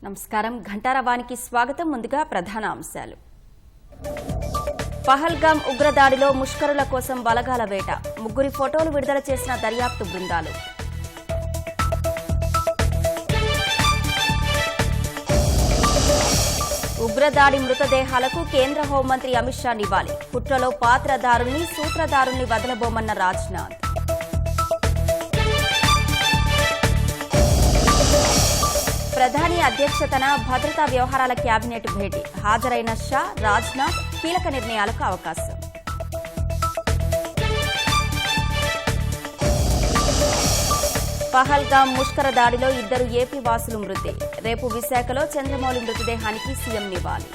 నమస్కారం ఘంటారవానికి స్వాగతం. ముందుగా ప్రధాన అంశాలు. పహల్గాం ఉగ్రదాడిలో ముష్కరుల కోసం బలగాల వేట. ముగ్గురి ఫోటోలు విడుదల చేసిన దర్యాప్తు బృందాలు. ఉగ్రదాడి మృతదేహాలకు కేంద్ర హోంమంత్రి అమిత్ షా నివాళి. కుట్రలో పాత్రధారుల్ని సూత్రధారుల్ని వదలబోమన్న రాజ్నాథ్. ప్రధాని అధ్యక్షతన భద్రతా వ్యవహారాల కేబినెట్ భేటీ. హాజరైన షా, రాజ్నాథ్ కీలక నిర్ణయాలకు అవకాశం. పహల్గాం ముష్కర దాడిలో 2 ఏపీ వాసులు మృతి. రేపు విశాఖలో చంద్రమౌళి మృతదేహానికి సీఎం నివాళి.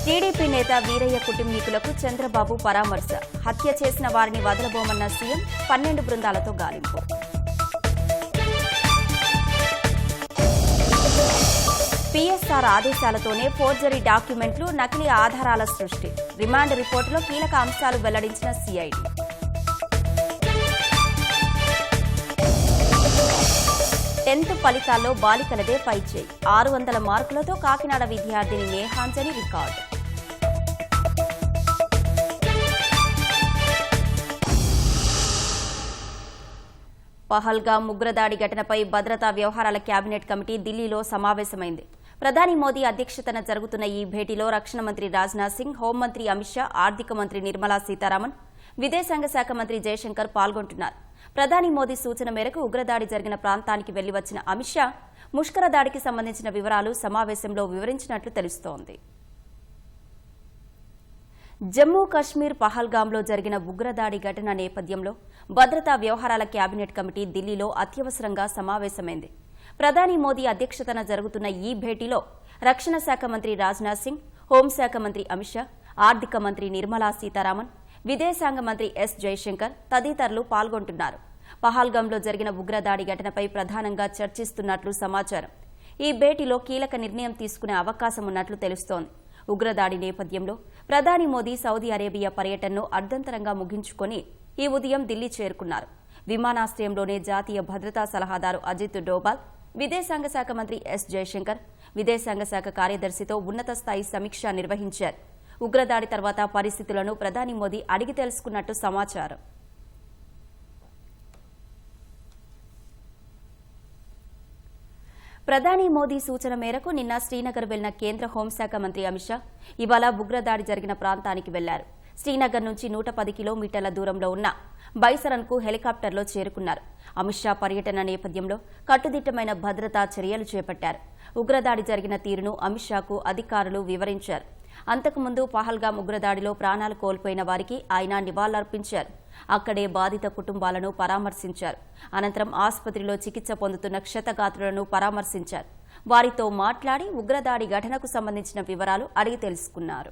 టీడీపీ నేత వీరయ్య కుటుంబీకులకు చంద్రబాబు పరామర్శ. హత్య చేసిన వారిని వదలబోమన్న సీఎం. 12 బృందాలతో గాలింపు. పీఎస్ఆర్ ఆదేశాలతోనే ఫోర్జరీ డాక్యుమెంట్లు, నకిలీ ఆధారాల సృష్టి. రిమాండ్ రిపోర్టులో కీలక అంశాలు వెల్లడించిన సిఐడి. టెన్త్ ఫలితాల్లో బాలికలదే పైచేయి. 600 మార్కులతో కాకినాడ విద్యార్థిని నేహాంజని రికార్డు. పహల్గాం ఉగ్రదాడి ఘటనపై భద్రతా వ్యవహారాల కేబినెట్ కమిటీ ఢిల్లీలో సమావేశమైంది. ప్రధాని మోదీ అధ్యక్షతన జరుగుతున్న ఈ భేటీలో రక్షణ మంత్రి రాజ్నాథ్ సింగ్, హోంమంత్రి అమిత్ షా, ఆర్థిక మంత్రి నిర్మలా సీతారామన్, విదేశాంగ శాఖ మంత్రి జయశంకర్ పాల్గొంటున్నారు. ప్రధాని మోదీ సూచన మేరకు ఉగ్రదాడి జరిగిన ప్రాంతానికి వెళ్లి వచ్చిన అమిత్ షా ముష్కర దాడికి సంబంధించిన వివరాలు సమావేశంలో వివరించినట్లు తెలుస్తోంది. జమ్మూ కశ్మీర్ పహల్గాంలో జరిగిన ఉగ్రదాడి ఘటన నేపథ్యంలో భద్రతా వ్యవహారాల కేబినెట్ కమిటీ ఢిల్లీలో అత్యవసరంగా సమావేశమైంది. ప్రధాని మోదీ అధ్యక్షతన జరుగుతున్న ఈ భేటీలో రక్షణ శాఖ మంత్రి రాజ్నాథ్ సింగ్, హోంశాఖ మంత్రి అమిత్ షా, ఆర్థిక మంత్రి నిర్మలా సీతారామన్, విదేశాంగ మంత్రి ఎస్ జయశంకర్ తదితరులు పాల్గొంటున్నారు. పహల్గాంలో జరిగిన ఉగ్రదాడి ఘటనపై ప్రధానంగా చర్చిస్తున్నట్లు సమాచారం. ఈ భేటీలో కీలక నిర్ణయం తీసుకునే అవకాశం ఉన్నట్లు తెలుస్తోంది. ఉగ్రదాడి నేపథ్యంలో ప్రధాని మోదీ సౌదీ అరేబియా పర్యటనను అర్ధంతరంగా ముగించుకొని ఈ ఉదయం ఢిల్లీ చేరుకున్నారు. విమానాశ్రయంలోనే జాతీయ భద్రతా సలహాదారు అజిత్ డోబాల్, విదేశాంగ శాఖ మంత్రి ఎస్ జయశంకర్, విదేశాంగ శాఖ కార్యదర్శితో ఉన్నత స్థాయి సమీక్ష నిర్వహించారు. ఉగ్రదాడి తర్వాత పరిస్థితులను ప్రధాని మోదీ అడిగి తెలుసుకున్నట్టు సమాచారం. ప్రధాని మోదీ సూచన మేరకు నిన్న శ్రీనగర్ వెళ్లిన కేంద్ర హోంశాఖ మంత్రి అమిత్ షా ఇవాళ ఉగ్రదాడి జరిగిన ప్రాంతానికి వెళ్లారు. శ్రీనగర్ నుంచి 110 కిలోమీటర్ల దూరంలో ఉన్న బైసరన్కు హెలికాప్టర్లో చేరుకున్నారు. అమిత్ షా పర్యటన నేపథ్యంలో కట్టుదిట్టమైన భద్రతా చర్యలు చేపట్టారు. ఉగ్రదాడి జరిగిన తీరును అమిత్ షాకు అధికారులు వివరించారు. అంతకుముందు పహల్గాం ఉగ్రదాడిలో ప్రాణాలు కోల్పోయిన వారికి ఆయన నివాళులర్పించారు. అక్కడే బాధిత కుటుంబాలను పరామర్శించారు. అనంతరం ఆసుపత్రిలో చికిత్స పొందుతున్న క్షతగాత్రులను పరామర్శించారు. వారితో మాట్లాడి ఉగ్రదాడి ఘటనకు సంబంధించిన వివరాలు అడిగి తెలుసుకున్నారు.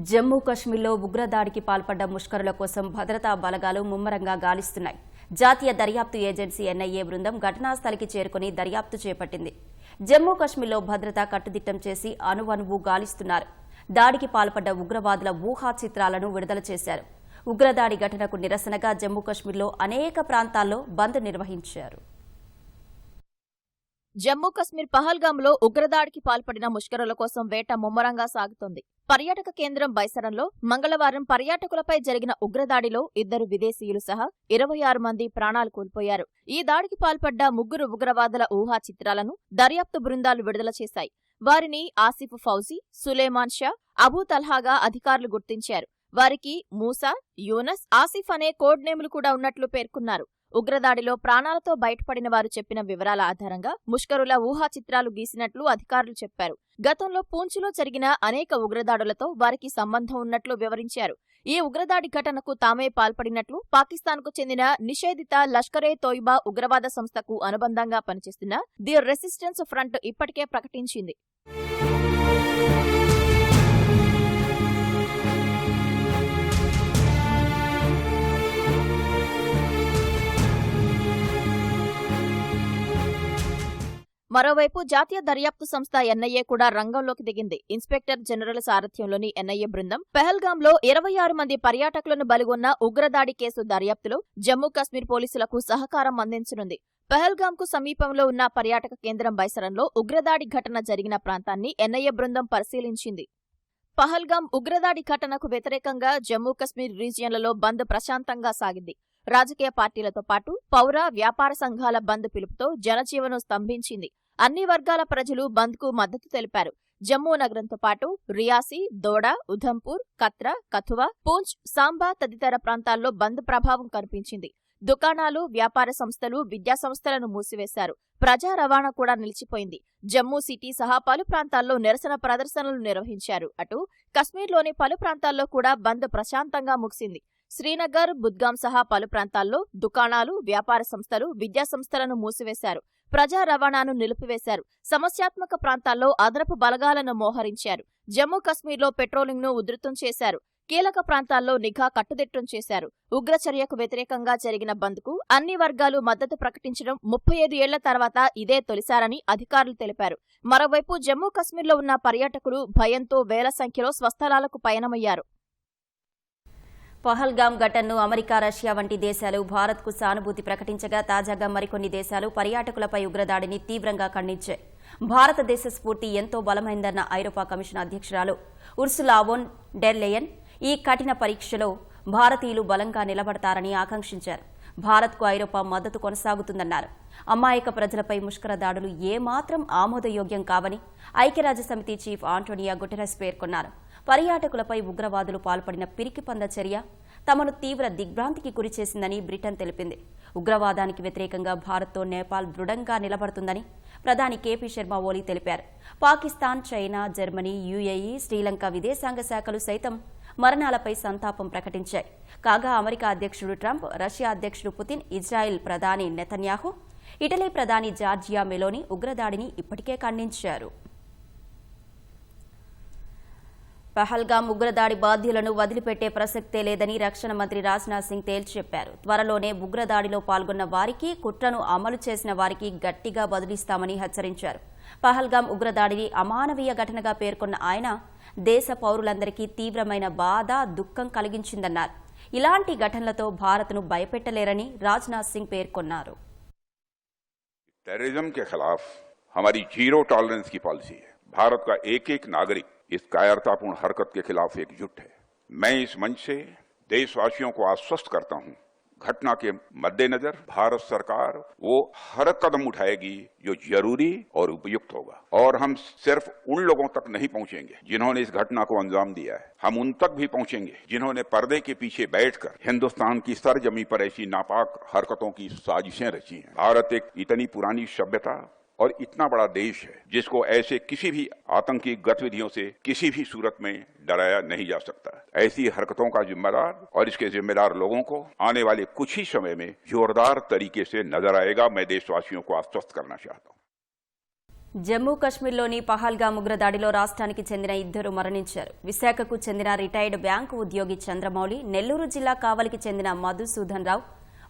జమ్మూ కశ్మీర్లో ఉగ్రదాడికి పాల్పడ్డ ముష్కరుల కోసం భద్రతా బలగాలు ముమ్మరంగా గాలిస్తున్నాయి. జాతీయ దర్యాప్తు ఏజెన్సీ ఎన్ఐఏ బృందం ఘటనాస్థలికి చేరుకుని దర్యాప్తు చేపట్టింది. జమ్మూ కశ్మీర్లో భద్రత కట్టుదిట్టం చేసి అణువణువు గాలిస్తున్నారు. దాడికి పాల్పడ్డ ఉగ్రవాదుల ఊహా చిత్రాలను విడుదల చేశారు. ఉగ్రదాడి ఘటనకు నిరసనగా జమ్మూ కశ్మీర్లో అనేక ప్రాంతాల్లో బంద్ నిర్వహించారు. జమ్మూ కశ్మీర్ పహల్గాంలో ఉగ్రదాడికి పాల్పడిన ముష్కరుల కోసం వేట ముమ్మరంగా సాగుతోంది. పర్యాటక కేంద్రం బైసరంలో మంగళవారం పర్యాటకులపై జరిగిన ఉగ్రదాడిలో 2 విదేశీయులు సహా 26 మంది ప్రాణాలు కోల్పోయారు. ఈ దాడికి పాల్పడ్డ 3 ఉగ్రవాదుల ఊహా చిత్రాలను దర్యాప్తు బృందాలు విడుదల చేశాయి. వారిని ఆసిఫ్ ఫౌజీ, సులేమాన్ షా, అబూ తల్హాగా అధికారులు గుర్తించారు. వారికి మూసా, యూనస్, ఆసిఫ్ అనే కోడ్ నేములు కూడా ఉన్నట్లు పేర్కొన్నారు. ఉగ్రదాడిలో ప్రాణాలతో బయటపడిన వారు చెప్పిన వివరాల ఆధారంగా ముష్కరుల ఊహా చిత్రాలు గీసినట్లు అధికారులు చెప్పారు. గతంలో పూంచ్లో జరిగిన అనేక ఉగ్రదాడులతో వారికి సంబంధం ఉన్నట్లు వివరించారు. ఈ ఉగ్రదాడి ఘటనకు తామే పాల్పడినట్లు పాకిస్తాన్కు చెందిన నిషేధిత లష్కరే తోయిబా ఉగ్రవాద సంస్థకు అనుబంధంగా పనిచేస్తున్న ది రెసిస్టెన్స్ ఫ్రంట్ ఇప్పటికే ప్రకటించింది. మరోవైపు జాతీయ దర్యాప్తు సంస్థ ఎన్ఐఏ కూడా రంగంలోకి దిగింది. ఇన్స్పెక్టర్ జనరల్ సారథ్యంలోని ఎన్ఐఏ బృందం పెహల్గాంలో 26 మంది పర్యాటకులను బలిగొన్న ఉగ్రదాడి కేసు దర్యాప్తులో జమ్మూ కశ్మీర్ పోలీసులకు సహకారం అందించనుంది. పెహల్గాంకు సమీపంలో ఉన్న పర్యాటక కేంద్రం బైసరంలో ఉగ్రదాడి ఘటన జరిగిన ప్రాంతాన్ని ఎన్ఐఏ బృందం పరిశీలించింది. పహల్గాం ఉగ్రదాడి ఘటనకు వ్యతిరేకంగా జమ్మూ కశ్మీర్ రీజియన్లలో బంద్ ప్రశాంతంగా సాగింది. రాజకీయ పార్టీలతో పాటు పౌర, వ్యాపార సంఘాల బంద్ పిలుపుతో జనజీవనం స్తంభించింది. అన్ని వర్గాల ప్రజలు బంద్కు మద్దతు తెలిపారు. జమ్మూ నగరంతో పాటు రియాసీ, దోడా, ఉధంపూర్, కత్రా, కథువా, పూంచ్, సాంబా తదితర ప్రాంతాల్లో బంద్ ప్రభావం కనిపించింది. దుకాణాలు, వ్యాపార సంస్థలు, విద్యాసంస్థలను మూసివేశారు. ప్రజా రవాణా కూడా నిలిచిపోయింది. జమ్మూ సిటీ సహా పలు ప్రాంతాల్లో నిరసన ప్రదర్శనలు నిర్వహించారు. అటు కశ్మీర్లోని పలు ప్రాంతాల్లో కూడా బంద్ ప్రశాంతంగా ముగిసింది. శ్రీనగర్, బుద్గాం సహా పలు ప్రాంతాల్లో దుకాణాలు, వ్యాపార సంస్థలు, విద్యాసంస్థలను మూసివేశారు. ప్రజా రవాణాను నిలిపివేశారు. సమస్యాత్మక ప్రాంతాల్లో అదనపు బలగాలను మోహరించారు. జమ్మూ కశ్మీర్లో పెట్రోలింగ్ను ఉధృతం చేశారు. కీలక ప్రాంతాల్లో నిఘా కట్టుదిట్టం చేశారు. ఉగ్రచర్యకు వ్యతిరేకంగా జరిగిన బంద్కు అన్ని వర్గాలు మద్దతు ప్రకటించడం 35 ఏళ్ల తర్వాత ఇదే తొలిసారని అధికారులు తెలిపారు. మరోవైపు జమ్మూ కశ్మీర్లో ఉన్న పర్యాటకులు భయంతో వేల సంఖ్యలో స్వస్థలాలకు పయనమయ్యారు. పహల్గాం ఘటనను అమెరికా, రష్యా వంటి దేశాలు భారత్కు సానుభూతి ప్రకటించగా తాజాగా మరికొన్ని దేశాలు పర్యాటకులపై ఉగ్రదాడిని తీవ్రంగా ఖండించాయి. భారతదేశ స్ఫూర్తి ఎంతో బలమైందన్న ఐరోపా కమిషన్ అధ్యక్షురాలు ఉర్సులా వోన్ డెర్ లెయన్ ఈ కఠిన పరీక్షలో భారతీయులు బలంగా నిలబడతారని ఆకాంక్షించారు. భారత్కు ఐరోపా మద్దతు కొనసాగుతుందన్నారు. అమాయక ప్రజలపై ముష్కర దాడులు ఏమాత్రం ఆమోదయోగ్యం కావని ఐక్యరాజ్యసమితి చీఫ్ ఆంటోనియో గుటెరస్ పేర్కొన్నారు. పర్యాటకులపై ఉగ్రవాదులు పాల్పడిన పిరికిపంద చర్య తమను తీవ్ర దిగ్భ్రాంతికి గురిచేసిందని బ్రిటన్ తెలిపింది. ఉగ్రవాదానికి వ్యతిరేకంగా భారత్తో నేపాల్ దృఢంగా నిలబడుతుందని ప్రధాని కేపీ శర్మ ఓలీ తెలిపారు. Pakistan, China, Germany, UAE, Sri Lanka విదేశాంగ శాఖలు సైతం మరణాలపై సంతాపం ప్రకటించాయి. కాగా అమెరికా అధ్యక్షుడు ట్రంప్, రష్యా అధ్యక్షుడు పుతిన్, ఇజ్రాయెల్ ప్రధాని నెతన్యాహు, ఇటలీ ప్రధాని జార్జియా మెలోని ఉగ్రదాడిని ఇప్పటికే ఖండించారు. పహల్గాం ఉగ్రదాడి బాధ్యులను వదిలిపెట్టే ప్రసక్తే లేదని రక్షణ మంత్రి రాజ్నాథ్ సింగ్ తేల్చి చెప్పారు. త్వరలోనే ఉగ్రదాడిలో పాల్గొన్న వారికి, కుట్రను అమలు చేసిన వారికి గట్టిగా బదులిస్తామని హెచ్చరించారు. పహల్గాం ఉగ్రదాడిని అమానవీయ ఘటనగా పేర్కొన్న ఆయన దేశ పౌరులందరికీ తీవ్రమైన బాధ, దుఃఖం కలిగించిందన్నారు. ఇలాంటి ఘటనలతో భారత్ను భయపెట్టలేరని రాజ్నాథ్ సింగ్ పేర్కొన్నారు. टेररिज्म के खिलाफ हमारी जीरो टॉलरेंस की पॉलिसी है. भारत का एक एक नागरिक इस कायरतापूर्ण हरकत के खिलाफ एकजुट है. मैं इस मंच से देशवासियों को आश्वस्त करता हूं, घटना के मद्देनजर भारत सरकार वो हर कदम उठाएगी जो जरूरी और उपयुक्त होगा. और हम सिर्फ उन लोगों तक नहीं पहुंचेंगे जिन्होंने इस घटना को अंजाम दिया है, हम उन तक भी पहुंचेंगे जिन्होंने पर्दे के पीछे बैठकर हिंदुस्तान की सरजमी पर ऐसी नापाक हरकतों की साजिशें रची हैं. भारत एक इतनी पुरानी सभ्यता और इतना बड़ा देश है जिसको ऐसे किसी भी आतंकी गतिविधियों से किसी भी सूरत में डराया नहीं जा सकता. ऐसी हरकतों का जिम्मेदार और इसके जिम्मेदार लोगों को आने वाले कुछ ही समय में जोरदार तरीके से नजर आएगा. मैं देशवासियों को आश्वस्त करना चाहता हूं. జమ్మూ కశ్మీర్లోని పహల్గాం ఉగ్రదాడిలో రాష్ట్రానికి చెందిన 2 మరణించారు. విశాఖకు చెందిన రిటైర్డ్ బ్యాంకు ఉద్యోగి చంద్రమౌళి, నెల్లూరు జిల్లా కావలికి చెందిన మధుసూదన్ రావు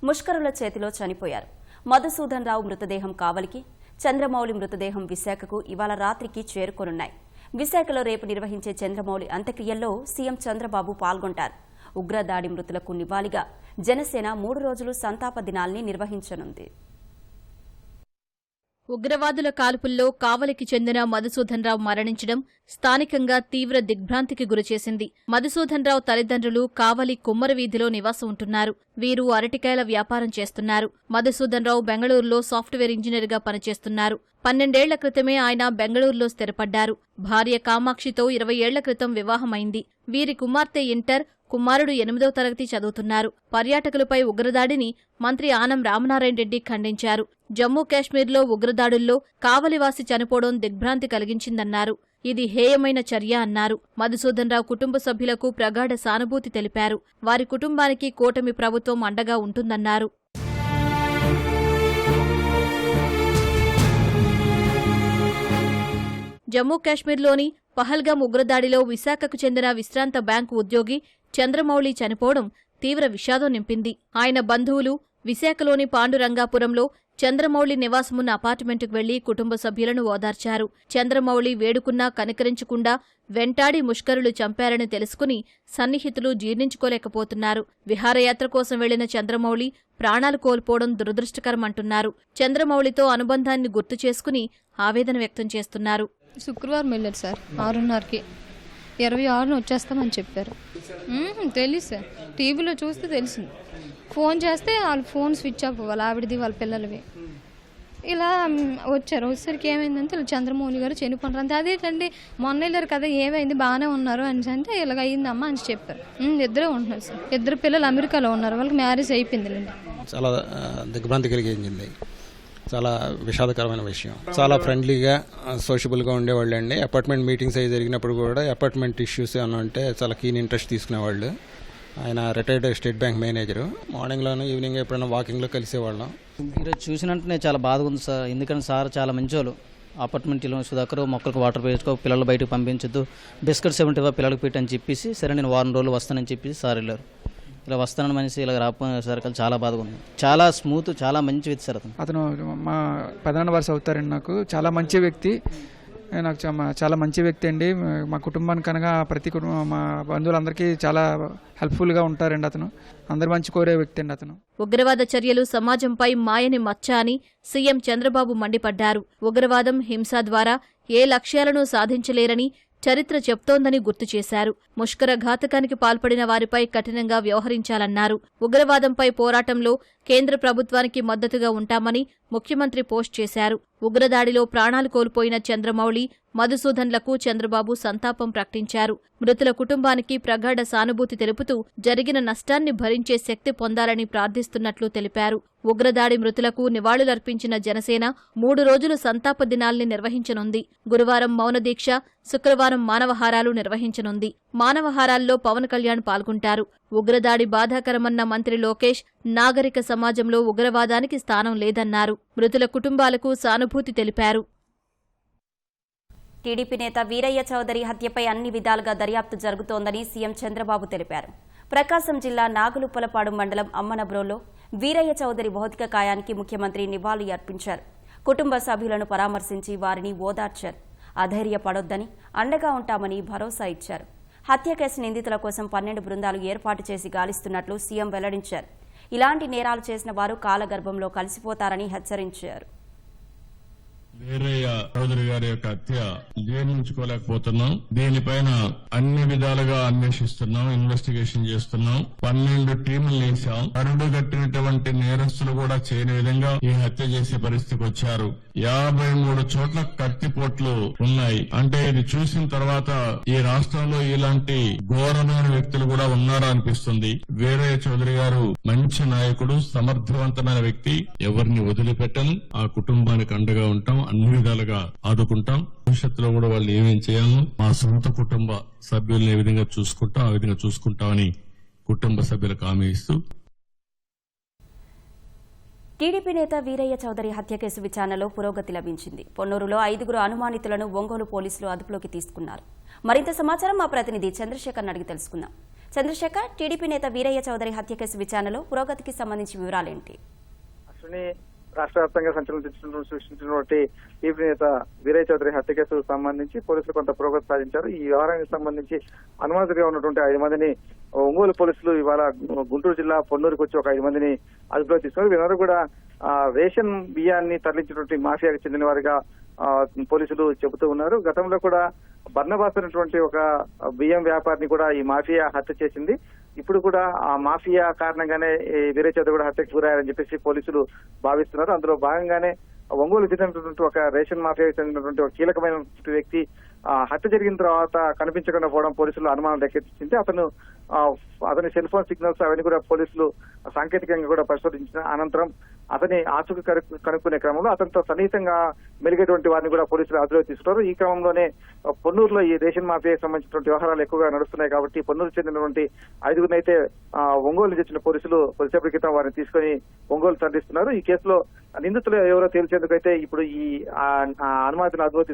ముష్కరుల చేతిలో చనిపోయారు. మధుసూదన్ రావు మృతదేహం కావలికి, చంద్రమౌళి మృతదేహం విశాఖకు ఇవాళ రాత్రికి చేరుకోనున్నాయి. విశాఖలో రేపు నిర్వహించే చంద్రమౌళి అంత్యక్రియల్లో సీఎం చంద్రబాబు పాల్గొంటారు. ఉగ్రదాడి మృతులకు నివాళిగా జనసేన 3 రోజులు సంతాప దినాల్ని నిర్వహించనుంది. ఉగ్రవాదుల కాల్పుల్లో కావలికి చెందిన మధుసూదన్ రావు మరణించడం స్థానికంగా తీవ్ర దిగ్భ్రాంతికి గురిచేసింది. మధుసూదన్ రావు తల్లిదండ్రులు కావలి కుమ్మరవీధిలో నివాసం ఉంటున్నారు. వీరు అరటికాయల వ్యాపారం చేస్తున్నారు. మధుసూదన్ రావు బెంగళూరులో సాఫ్ట్వేర్ ఇంజనీర్గా పనిచేస్తున్నారు. 12 ఏళ్ల క్రితమే ఆయన బెంగళూరులో స్థిరపడ్డారు. భార్య కామాక్షితో 20 ఏళ్ల క్రితం వివాహమైంది. వీరి కుమార్తె ఇంటర్, కుమారుడు 8వ తరగతి చదువుతున్నారు. పర్యాటకులపై ఉగ్రదాడిని మంత్రి ఆనం రామనారాయణ రెడ్డి ఖండించారు. జమ్మూ కాశ్మీర్లో ఉగ్రదాడుల్లో కావలివాసి చనిపోవడం దిగ్భ్రాంతి కలిగించిందన్నారు. ఇది హేయమైన చర్య అన్నారు. మధుసూదన్ రావు కుటుంబ సభ్యులకు ప్రగాఢ సానుభూతి తెలిపారు. వారి కుటుంబానికి కూటమి ప్రభుత్వం అండగా ఉంటుందన్నారు. జమ్మూ కాశ్మీర్లోని పహల్గాం ఉగ్రదాడిలో విశాఖకు చెందిన విశ్రాంత బ్యాంకు ఉద్యోగి చంద్రమౌళి చనిపోవడం తీవ్ర విషాదం నింపింది. ఆయన బంధువులు విశాఖలోని పాండురంగాపురంలో చంద్రమౌళి నివాసమున్న అపార్ట్మెంటుకు వెళ్లి కుటుంబ సభ్యులను ఓదార్చారు. చంద్రమౌళి వేడుకున్నా కనికరించకుండా వెంటాడి ముష్కరులు చంపారని తెలుసుకుని సన్నిహితులు జీర్ణించుకోలేకపోతున్నారు. విహారయాత్ర కోసం వెళ్లిన చంద్రమౌళి ప్రాణాలు కోల్పోవడం దురదృష్టకరమంటున్నారు. చంద్రమౌళితో అనుబంధాన్ని గుర్తు చేసుకుని ఆవేదన వ్యక్తం చేస్తున్నారు. శుక్రవారం వెళ్ళారు సార్ 6:30కి, 26న వచ్చేస్తామని చెప్పారు. తెలియదు సార్, టీవీలో చూస్తే తెలిసింది. ఫోన్ చేస్తే వాళ్ళ ఫోన్ స్విచ్ ఆఫ్, వాళ్ళ ఆవిడది వాళ్ళ పిల్లలవి. ఇలా వచ్చేసరికి ఏమైందంటే ఇలా చంద్రమౌళి గారు చనిపోయినారు అంతే. అదేంటండి మొన్న వెళ్ళారు కదా, ఏమైంది బాగానే ఉన్నారు అని అంటే ఇలాగ అయ్యిందమ్మా అని చెప్పారు. ఇద్దరే ఉంటున్నారు సార్, ఇద్దరు పిల్లలు అమెరికాలో ఉన్నారు, వాళ్ళకి మ్యారేజ్ అయిపోయిందిలేండి. చాలా దిగ్భ్రాంతి కలిగించింది, చాలా విషాదకరమైన విషయం. చాలా ఫ్రెండ్లీగా సోషబుల్గా ఉండేవాళ్ళు అండి. అపార్ట్మెంట్ మీటింగ్స్ అవి జరిగినప్పుడు కూడా అపార్ట్మెంట్ ఇష్యూస్ ఏమన్నా ఉంటే చాలా కీన్ ఇంట్రెస్ట్ తీసుకునేవాళ్ళు. ఆయన రిటైర్డ్ స్టేట్ బ్యాంక్ మేనేజరు. మార్నింగ్లోనూ ఈవినింగ్ ఎప్పుడైనా వాకింగ్లో కలిసేవాళ్ళం. ఈరోజు చూసినట్టు చాలా బాధగా ఉంది సార్, ఎందుకంటే సార్ చాలా మంచోళ్ళు. అపార్ట్మెంట్లో సుధాకర్ మొక్కలకు వాటర్ వేసుకో, పిల్లలు బయటకు పంపించద్దు, బిస్కెట్స్ 75 పిల్లలకు పెట్టి అని చెప్పేసి, సరే నేను వారం రోజులు వస్తానని చెప్పేసి సార్ వెళ్ళారు. ఇలా వస్తానని మనిషి ఇలా రాకపోయేసరికి చాలా బాధగా ఉంది. చాలా స్మూత్, చాలా మంచి వ్యక్తి సార్ అతను మా పెదనాన్న వరుస అవుతారండి. నాకు చాలా మంచి వ్యక్తి, నాకు చాలా మంచి వ్యక్తి అండి. మా కుటుంబానికి అనగా ప్రతి కుటుంబం మా బంధువులందరికీ చాలా హెల్ప్ఫుల్గా ఉంటారండి. అతను అందరు మంచి కోరే వ్యక్తి అండి. అతను ఉగ్రవాద చర్యలు సమాజంపై మాయని మచ్చ అని సీఎం చంద్రబాబు మండిపడ్డారు. ఉగ్రవాదం, హింస ద్వారా ఏ లక్ష్యాలను సాధించలేరని చరిత్ర చెప్తోందని గుర్తు చేశారు. ముష్కర ఘాతకానికి పాల్పడిన వారిపై కఠినంగా వ్యవహరించాలన్నారు. ఉగ్రవాదంపై పోరాటంలో కేంద్ర ప్రభుత్వానికి మద్దతుగా ఉంటామని ముఖ్యమంత్రి పోస్ట్ చేశారు. ఉగ్రదాడిలో ప్రాణాలు కోల్పోయిన చంద్రమౌళి, మధుసూదన్లకు చంద్రబాబు సంతాపం ప్రకటించారు. మృతుల కుటుంబానికి ప్రగాఢ సానుభూతి తెలుపుతూ జరిగిన నష్టాన్ని భరించే శక్తి పొందాలని ప్రార్థిస్తున్నట్లు తెలిపారు. ఉగ్రదాడి మృతులకు నివాళులర్పించిన జనసేన 3 రోజులు సంతాప దినాల్ని నిర్వహించనుంది. గురువారం మౌనదీక్ష, శుక్రవారం మానవహారాలు నిర్వహించనుంది. మానవహారాల్లో పవన్ కళ్యాణ్ పాల్గొంటారు. ఉగ్రదాడి బాధాకరమన్న మంత్రి లోకేష్, నాగరిక సమాజంలో ఉగ్రవాదానికి స్థానం లేదన్నారు. మృతుల కుటుంబాలకు సానుభూతి తెలిపారు. టీడీపీ నేత వీరయ్య చౌదరి హత్యపై అన్ని విధాలుగా దర్యాప్తు జరుగుతోందని సీఎం చంద్రబాబు తెలిపారు. ప్రకాశం జిల్లా నాగులుప్పలపాడు మండలం అమ్మనబ్రోలో వీరయ్య చౌదరి భౌతిక కాయానికి ముఖ్యమంత్రి నివాళి అర్పించారు. కుటుంబ సభ్యులను పరామర్శించి వారిని ఓదార్చారు. అధైర్యపడొద్దని, అండగా ఉంటామని భరోసా ఇచ్చారు. హత్య కేసు నిందితుల కోసం 12 బృందాలు ఏర్పాటు చేసి గాలిస్తున్నట్లు సీఎం వెల్లడించారు. ఇలాంటి నేరాలు చేసిన వారు కాలగర్భంలో కలిసిపోతారని హెచ్చరించారు. వీరయ్య చౌదరి గారి యొక్క హత్య జీర్ణించుకోలేకపోతున్నాం. దీనిపైన అన్ని విధాలుగా అన్వేషిస్తున్నాం, ఇన్వెస్టిగేషన్ చేస్తున్నాం. 12 టీములు వేశాం. అరుడు కట్టినటువంటి నేరస్తులు కూడా చేయని విధంగా ఈ హత్య చేసే పరిస్థితికి వచ్చారు. 53 చోట్ల కత్తిపోట్లు ఉన్నాయి. అంటే ఇది చూసిన తర్వాత ఈ రాష్ట్రంలో ఇలాంటి ఘోరమైన వ్యక్తులు కూడా ఉన్నారా అనిపిస్తుంది. వీరయ్య చౌదరి గారు మంచి నాయకుడు, సమర్థవంతమైన వ్యక్తి. ఎవరిని వదిలిపెట్టను, ఆ కుటుంబానికి అండగా ఉంటాం, అన్ని విధాలుగా ఆదుకుంటాం. భవిష్యత్తులో కూడా వాళ్ళు ఏమేం చేయాలో మా సొంత కుటుంబ సభ్యుల్ని ఏ విధంగా చూసుకుంటాం ఆ విధంగా చూసుకుంటామని కుటుంబ సభ్యులకు హామీ ఇస్తూ. టీడీపీ నేత వీరయ్య చౌదరి హత్య కేసు విచారణలో పురోగతి లభించింది. పొన్నూరులో 5 అనుమానితులను ఒంగోలు పోలీసులు అదుపులోకి తీసుకున్నారు. మరింత సమాచారం మా ప్రతినిధి చంద్రశేఖర్ అడిగి తెలుసుకుందాం. చంద్రశేఖర్, టీడీపీ నేత వీరయ్య చౌదరి హత్య కేసు విచారణలో పురోగతికి సంబంధించి వివరాలేంటి? రాష్ట్ర వ్యాప్తంగా సంచలనం సృష్టించినటువంటి టీడీపీ నేత వీరయ్య చౌదరి హత్య కేసుకు సంబంధించి పోలీసులు కొంత పురోగతి సాధించారు. ఈ వ్యవహారానికి సంబంధించి అనుమానితులుగా ఉన్నటువంటి 5 మందిని ఒంగోలు పోలీసులు ఇవాళ గుంటూరు జిల్లా పొన్నూరుకు వచ్చి ఒక 5 మందిని అదుపులో తీసుకున్నారు. వీరందరూ కూడా రేషన్ బియ్యాన్ని తరలించినటువంటి మాఫియాకు చెందిన వారిగా పోలీసులు చెబుతూ ఉన్నారు. గతంలో కూడా బర్నబాస్ అనేటువంటి ఒక బియ్యం వ్యాపారిని కూడా ఈ మాఫియా హత్య చేసింది. ఇప్పుడు కూడా ఆ మాఫియా కారణంగానే వీరయ్య చౌదరి కూడా హత్యకు గురయ్యారని చెప్పేసి పోలీసులు భావిస్తున్నారు. అందులో భాగంగానే ఒంగోలు చెందినటువంటి ఒక రేషన్ మాఫియాకు చెందినటువంటి ఒక కీలకమైన వ్యక్తి హత్య జరిగిన తర్వాత కనిపించకుండా పోవడం పోలీసులు అనుమానం రేకెత్తించింది. అతని సెల్ ఫోన్ సిగ్నల్స్ అవన్నీ కూడా పోలీసులు సాంకేతికంగా కూడా పరిశోధించిన అనంతరం అతని ఆచూకీ కనుక్కునే క్రమంలో అతనితో సన్నిహితంగా మెలిగేటువంటి వారిని కూడా పోలీసులు అదుపులో తీసుకున్నారు. ఈ క్రమంలోనే పొన్నూరులో ఈ రేషన్ మాఫియాకి సంబంధించినటువంటి వ్యవహారాలు ఎక్కువగా నడుస్తున్నాయి కాబట్టి పొన్నూరు చెందినటువంటి 5గురిని అయితే ఒంగోలు నుంచి వచ్చిన పోలీసులు కొద్దిసేపటి క్రితం వారిని తీసుకుని ఒంగోలు తరలిస్తున్నారు. ఈ కేసులో నిందితులు ఎవరో తేల్చేందుకైతే ఇప్పుడు ఈ అనుమానితులను అదుపులో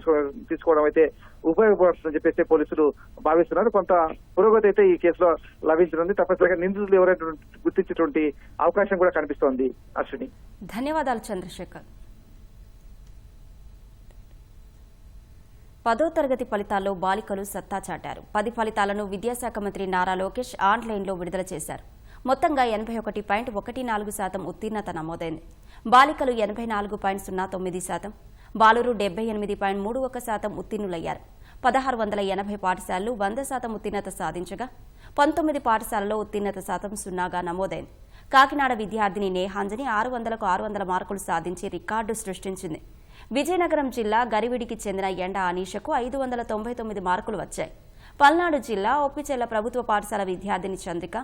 తీసుకోవడం అయితే ఉపయోగపడుతుందని చెప్పేసి పోలీసులు భావిస్తున్నారు. కొంత పురోగతి అయితే ఈ కేసులో లభించనుంది. తప్పనిసరిగా నిందితులు ఎవరైనా గుర్తించేటువంటి అవకాశం కూడా కనిపిస్తోంది. అశ్విని, ధన్యవాదాలు చంద్రశేఖర్. 10వ తరగతి ఫలితాల్లో బాలికలు సత్తా చాటారు. 10 ఫలితాలను విద్యాశాఖ మంత్రి నారా లోకేష్ ఆన్లైన్లో విడుదల చేశారు. మొత్తంగా 81.14% ఉత్తీర్ణత నమోదైంది. బాలికలు 84.09%, బాలురు 78.31% ఉత్తీర్ణులయ్యారు. 1680 పాఠశాలలు 100% ఉత్తీర్ణత సాధించగా 19 పాఠశాలలో ఉత్తీర్ణత శాతం 0గా నమోదైంది. కాకినాడ విద్యార్థిని నేహాంజని 600కు 600 మార్కులు సాధించి రికార్డు సృష్టించింది. విజయనగరం జిల్లా గరివిడికి చెందిన ఎండ అనీషకు 599 మార్కులు వచ్చాయి. పల్నాడు జిల్లా ఒప్పిచెర్ల ప్రభుత్వ పాఠశాల విద్యార్థిని చంద్రిక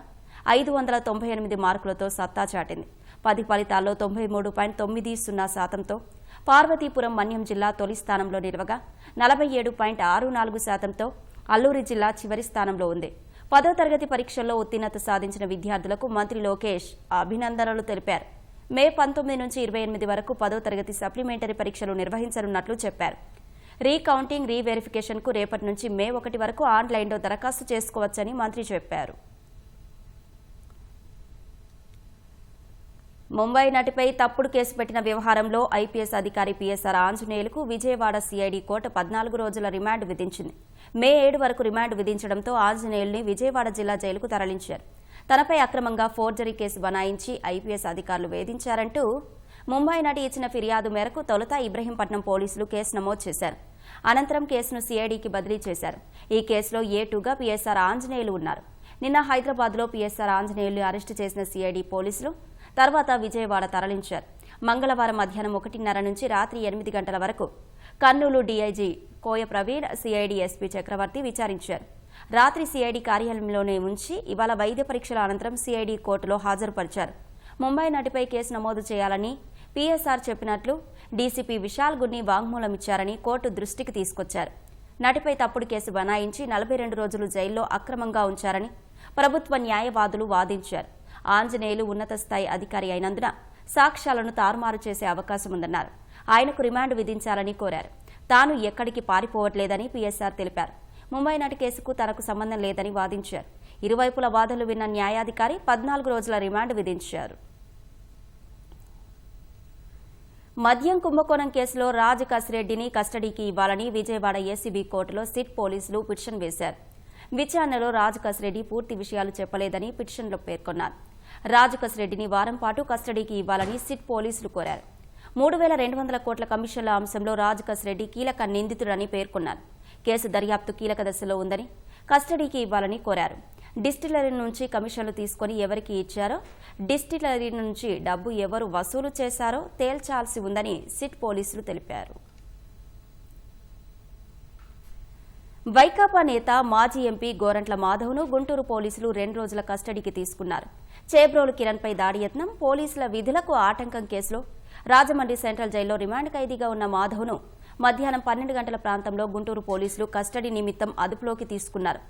598 మార్కులతో సత్తా చాటింది. 10 ఫలితాల్లో 93.90%తో పార్వతీపురం మన్యం జిల్లా తొలి స్థానంలో నిలవగా 47.64%తో అల్లూరి జిల్లా చివరి స్థానంలో ఉంది. 10వ తరగతి పరీక్షల్లో ఉత్తీర్ణత సాధించిన విద్యార్థులకు మంత్రి లోకేష్ అభినందనలు తెలిపారు. మే 19 నుంచి 28 వరకు 10వ తరగతి సప్లిమెంటరీ పరీక్షలు నిర్వహించనున్నట్లు చెప్పారు. రీకౌంటింగ్, రీవెరిఫికేషన్కు రేపటి నుంచి మే 1 వరకు ఆన్లైన్లో దరఖాస్తు చేసుకోవచ్చని మంత్రి చెప్పారు. ముంబై నటిపై తప్పుడు కేసు పెట్టిన వ్యవహారంలో ఐపీఎస్ అధికారి పీఎస్ఆర్ ఆంజనేయులకు విజయవాడ సిఐడి కోర్టు 14 రోజుల రిమాండ్ విధించింది. మే 7 వరకు రిమాండ్ విధించడంతో ఆంజనేయుల్ని విజయవాడ జిల్లా జైలుకు తరలించారు. తనపై అక్రమంగా ఫోర్జరీ కేసు బనాయించి ఐపీఎస్ అధికారులు వేధించారంటూ ముంబై నటి ఇచ్చిన ఫిర్యాదు మేరకు తొలుత ఇబ్రహీంపట్నం పోలీసులు కేసు నమోదు చేశారు. అనంతరం కేసును సిఐడికి బదిలీ చేశారు. ఈ కేసులో A2గా పీఎస్ఆర్ ఆంజనేయులు ఉన్నారు. నిన్న హైదరాబాద్లో పీఎస్ఆర్ ఆంజనేయుల్ని అరెస్టు చేసిన సిఐడి పోలీసులు తర్వాత విజయవాడ తరలించారు. మంగళవారం మధ్యాహ్నం 1:30 నుంచి రాత్రి 8 గంటల వరకు కర్నూలు డీఐజీ కోయ ప్రవీణ్, సిఐడి ఎస్పీ చక్రవర్తి విచారించారు. రాత్రి సిఐడి కార్యాలయంలోనే ఉంచి ఇవాళ వైద్య పరీక్షల అనంతరం సిఐడి కోర్టులో హాజరుపరిచారు. ముంబై నటిపై కేసు నమోదు చేయాలని పీఎస్ఆర్ చెప్పినట్లు డీసీపీ విశాల్ గున్ని వాంగ్మూలం ఇచ్చారని కోర్టు దృష్టికి తీసుకొచ్చారు. నటిపై తప్పుడు కేసు బనాయించి 42 రోజులు జైల్లో అక్రమంగా ఉంచారని ప్రభుత్వ న్యాయవాదులు వాదించారు. ఆంజనేయులు ఉన్నత స్థాయి అధికారి అయినందున సాక్ష్యాలను తారుమారు చేసే అవకాశం ఉందన్నారు. ఆయనకు రిమాండ్ విధించాలని కోరారు. తాను ఎక్కడికి పారిపోవట్లేదని పీఎస్ఆర్ తెలిపారు. ముంబై నటి కేసుకు తనకు సంబంధం లేదని వాదించారు. ఇరువైపుల వాదనలు విన్న న్యాయాధికారి 14 రోజుల రిమాండ్ విధించారు. మద్యం కుంభకోణం కేసులో రాజ్ కసిరెడ్డిని కస్టడీకి ఇవ్వాలని విజయవాడ ఏసీబీ కోర్టులో సిట్ పోలీసులు పిటిషన్ వేశారు. విచారణలో రాజ్ కసిరెడ్డి పూర్తి విషయాలు చెప్పలేదని పిటిషన్లో పేర్కొన్నారు. రాజ్ కసిరెడ్డిని వారం పాటు కస్టడీకి ఇవ్వాలని సిట్ పోలీసులు కోరారు. 3,200 కోట్ల కమిషన్ల అంశంలో రాజ్ కసిరెడ్డి కీలక నిందితుడని పేర్కొన్నారు. కేసు దర్యాప్తు కీలక దశలో ఉందని కస్టడీకి ఇవ్వాలని కోరారు. డిస్టిలరీ నుంచి కమిషన్లు తీసుకుని ఎవరికి ఇచ్చారో, డిస్టిలరీ నుంచి డబ్బు ఎవరు వసూలు చేశారో తేల్చాల్సి ఉందని సిట్ పోలీసులు తెలిపారు. వైకాపా నేత మాజీ ఎంపీ గోరంట్ల మాధవ్ను గుంటూరు పోలీసులు 2 రోజుల కస్టడీకి తీసుకున్నారు. చేబ్రోలు కిరణ్పై దాడి యత్నం, పోలీసుల విధులకు ఆటంకం కేసులో రాజమండ్రి సెంట్రల్ జైల్లో రిమాండ్ ఖైదీగా ఉన్న మాధవ్ను మధ్యాహ్నం 12 గంటల ప్రాంతంలో గుంటూరు పోలీసులు కస్టడీ నిమిత్తం అదుపులోకి తీసుకున్నారు.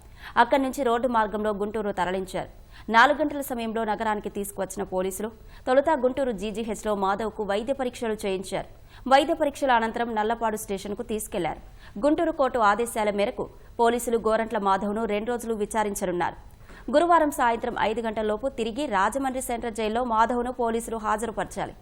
అక్కడి నుంచి రోడ్డు మార్గంలో గుంటూరు తరలించారు. 4 గంటల సమయంలో నగరానికి తీసుకువచ్చిన పోలీసులు తొలుత గుంటూరు జీజీహెచ్లో మాధవ్కు వైద్య పరీక్షలు చేయించారు. వైద్య పరీక్షల అనంతరం నల్లపాడు స్టేషన్కు తీసుకెళ్లారు. గుంటూరు కోర్టు ఆదేశాల మేరకు పోలీసులు గోరంట్ల మాధవ్ను 2 రోజులు విచారించనున్నారు. గురువారం సాయంత్రం 5 గంటలలోపు తిరిగి రాజమండ్రి సెంట్రల్ జైల్లో మాధవ్ను పోలీసులు హాజరుపరచాలి.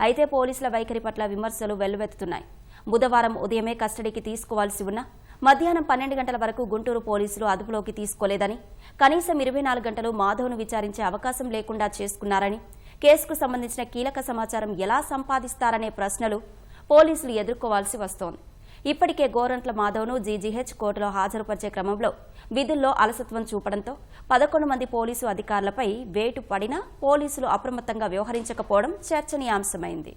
అయితే పోలీసుల వైఖరి పట్ల విమర్శలు వెల్లువెత్తుతున్నాయి. బుధవారం ఉదయమే కస్టడీకి తీసుకోవాల్సి ఉన్న మధ్యాహ్నం 12 గంటల వరకు గుంటూరు పోలీసులు అదుపులోకి తీసుకోలేదని, కనీసం 24 గంటలు మాధవ్ను విచారించే అవకాశం లేకుండా చేసుకున్నారని, కేసుకు సంబంధించిన కీలక సమాచారం ఎలా సంపాదిస్తారనే ప్రశ్నలు పోలీసులు ఎదుర్కోవాల్సి వస్తోంది. ఇప్పటికే గోరంట్ల మాధవ్ను జీజీహెచ్ కోర్టులో హాజరుపరిచే క్రమంలో విధుల్లో అలసత్వం చూపడంతో 11 మంది పోలీసు అధికారులపై వేటు పడినా పోలీసులు అప్రమత్తంగా వ్యవహరించకపోవడం చర్చనీయాంశమైంది.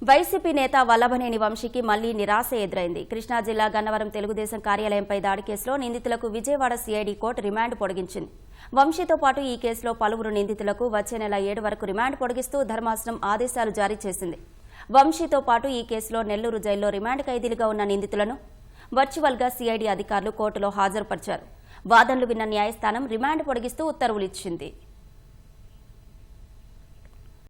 వైసీపీ నేత వల్లభనేని వంశీకి మళ్లీ నిరాశ ఎదురైంది. కృష్ణా జిల్లా గన్నవరం తెలుగుదేశం కార్యాలయంపై దాడి కేసులో నిందితులకు విజయవాడ సిఐడి కోర్టు రిమాండ్ పొడిగించింది. వంశీతో పాటు ఈ కేసులో పలువురు నిందితులకు వచ్చే నెల 7 వరకు రిమాండ్ పొడిగిస్తూ ధర్మాసనం ఆదేశాలు జారీ చేసింది. వంశీతో పాటు ఈ కేసులో నెల్లూరు జైల్లో రిమాండ్ ఖైదీలుగా ఉన్న నిందితులను వర్చువల్గా సిఐడి అధికారులు కోర్టులో హాజరుపరిచారు. వాదనలు విన్న న్యాయస్థానం రిమాండ్ పొడిగిస్తూ ఉత్తర్వులిచ్చింది.